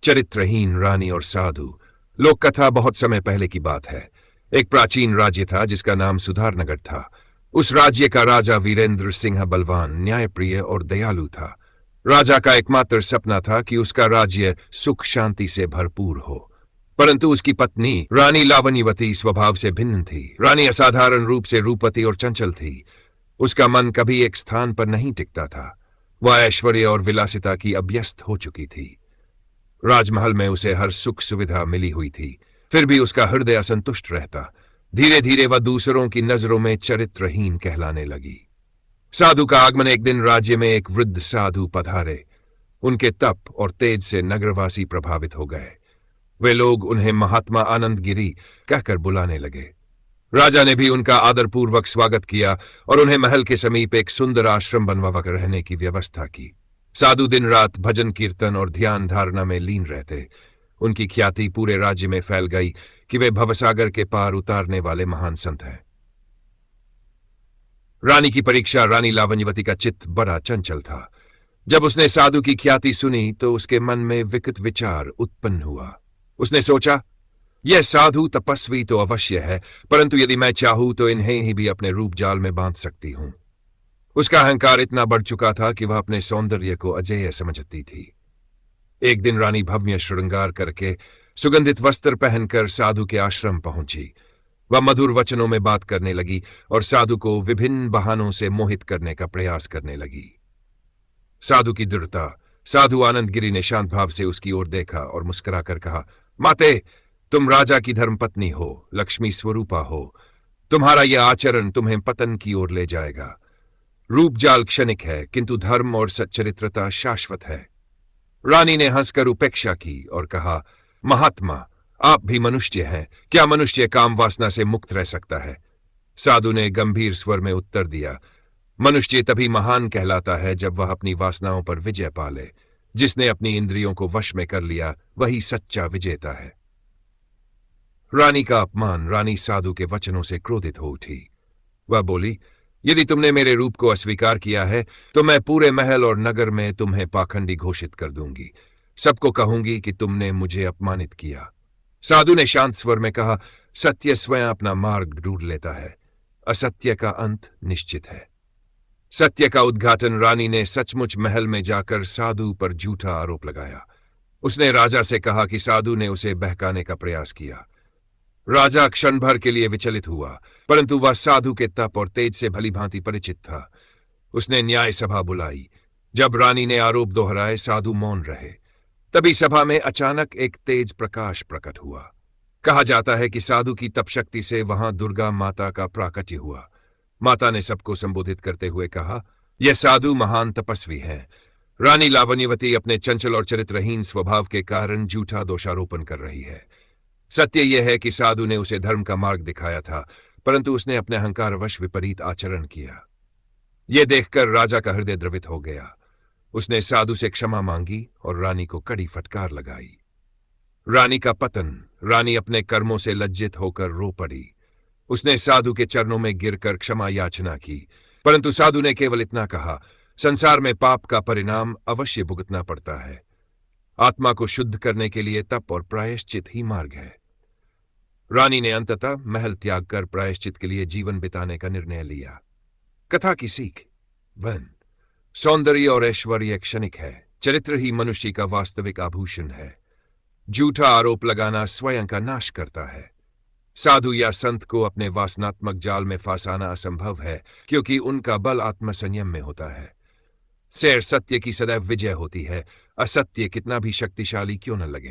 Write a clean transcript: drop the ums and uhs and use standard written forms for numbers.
चरित्रहीन रानी और साधु। लोक कथा बहुत समय पहले की बात है। एक प्राचीन राज्य था जिसका नाम सुधारनगर था। उस राज्य का राजा वीरेंद्र सिंह बलवान, न्यायप्रिय और दयालु था। राजा का एकमात्र सपना था कि उसका राज्य सुख शांति से भरपूर हो। परंतु उसकी पत्नी रानी लावण्यवती स्वभाव से भिन्न थी। रानी असाधारण रूप से रूपवती और चंचल थी। उसका मन कभी एक स्थान पर नहीं टिकता था। वह ऐश्वर्य और विलासिता की अभ्यस्त हो चुकी थी। राजमहल में उसे हर सुख सुविधा मिली हुई थी, फिर भी उसका हृदय असंतुष्ट रहता। धीरे धीरे वह दूसरों की नजरों में चरित्रहीन कहलाने लगी। साधु का आगमन एक दिन राज्य में एक वृद्ध साधु पधारे। उनके तप और तेज से नगरवासी प्रभावित हो गए। वे लोग उन्हें महात्मा आनंदगिरी कहकर बुलाने लगे। राजा ने भी उनका आदरपूर्वक स्वागत किया और उन्हें महल के समीप एक सुंदर आश्रम बनवाकर रहने की व्यवस्था की। साधु दिन रात भजन कीर्तन और ध्यान धारणा में लीन रहते। उनकी ख्याति पूरे राज्य में फैल गई कि वे भवसागर के पार उतारने वाले महान संत हैं। रानी की परीक्षा रानी लावण्यवती का चित्त बड़ा चंचल था। जब उसने साधु की ख्याति सुनी तो उसके मन में विकृत विचार उत्पन्न हुआ। उसने सोचा, यह साधु तपस्वी तो अवश्य है, परंतु यदि मैं चाहूं तो इन्हें ही भी अपने रूप जाल में बांध सकती हूं। उसका अहंकार इतना बढ़ चुका था कि वह अपने सौंदर्य को अजेय समझती थी। एक दिन रानी भव्य श्रृंगार करके सुगंधित वस्त्र पहनकर साधु के आश्रम पहुंची। वह मधुर वचनों में बात करने लगी और साधु को विभिन्न बहानों से मोहित करने का प्रयास करने लगी। साधु की दृढ़ता। साधु आनंदगिरी ने शांत भाव से उसकी ओर देखा और मुस्कुराकर कहा, माते, तुम राजा की धर्मपत्नी हो, लक्ष्मी स्वरूपा हो। तुम्हारा यह आचरण तुम्हें पतन की ओर ले जाएगा। रूपजाल क्षणिक है, किंतु धर्म और सच्चरित्रता शाश्वत है। रानी ने हंसकर उपेक्षा की और कहा, महात्मा, आप भी मनुष्य हैं। क्या मनुष्य काम वासना से मुक्त रह सकता है? साधु ने गंभीर स्वर में उत्तर दिया, मनुष्य तभी महान कहलाता है जब वह अपनी वासनाओं पर विजय पाले। जिसने अपनी इंद्रियों को वश में कर लिया वही सच्चा विजेता है। रानी का अपमान। रानी साधु के वचनों से क्रोधित हो उठी। वह बोली, यदि तुमने मेरे रूप को अस्वीकार किया है तो मैं पूरे महल और नगर में तुम्हें पाखंडी घोषित कर दूंगी। सबको कहूंगी कि तुमने मुझे अपमानित किया। साधु ने शांत स्वर में कहा, सत्य स्वयं अपना मार्ग ढूंढ लेता है, असत्य का अंत निश्चित है। सत्य का उद्घाटन। रानी ने सचमुच महल में जाकर साधु पर झूठा आरोप लगाया। उसने राजा से कहा कि साधु ने उसे बहकाने का प्रयास किया। राजा क्षण भर के लिए विचलित हुआ, परंतु वह साधु के तप और तेज से भली भांति परिचित था। उसने न्याय सभा बुलाई। जब रानी ने आरोप दोहराए, साधु मौन रहे। तभी सभा में अचानक एक तेज प्रकाश प्रकट हुआ। कहा जाता है कि साधु की तपशक्ति से वहां दुर्गा माता का प्राकट्य हुआ। माता ने सबको संबोधित करते हुए कहा, यह साधु महान तपस्वी हैं। रानी लावण्यवती अपने चंचल और चरित्रहीन स्वभाव के कारण झूठा दोषारोपण कर रही है। सत्य यह है कि साधु ने उसे धर्म का मार्ग दिखाया था, परंतु उसने अपने अहंकारवश विपरीत आचरण किया। यह देखकर राजा का हृदय द्रवित हो गया। उसने साधु से क्षमा मांगी और रानी को कड़ी फटकार लगाई। रानी का पतन। रानी अपने कर्मों से लज्जित होकर रो पड़ी। उसने साधु के चरणों में गिरकर क्षमा याचना की, परंतु साधु ने केवल इतना कहा, संसार में पाप का परिणाम अवश्य भुगतना पड़ता है। आत्मा को शुद्ध करने के लिए तप और प्रायश्चित ही मार्ग है। रानी ने अंततः महल त्याग कर प्रायश्चित के लिए जीवन बिताने का निर्णय लिया। कथा की सीख। वन, सौंदर्य और ऐश्वर्य क्षणिक है, चरित्र ही मनुष्य का वास्तविक आभूषण है। झूठा आरोप लगाना स्वयं का नाश करता है। साधु या संत को अपने वासनात्मक जाल में फांसाना असंभव है, क्योंकि उनका बल आत्मसंयम में होता है। सत्य की सदैव विजय होती है, असत्य कितना भी शक्तिशाली क्यों न लगे।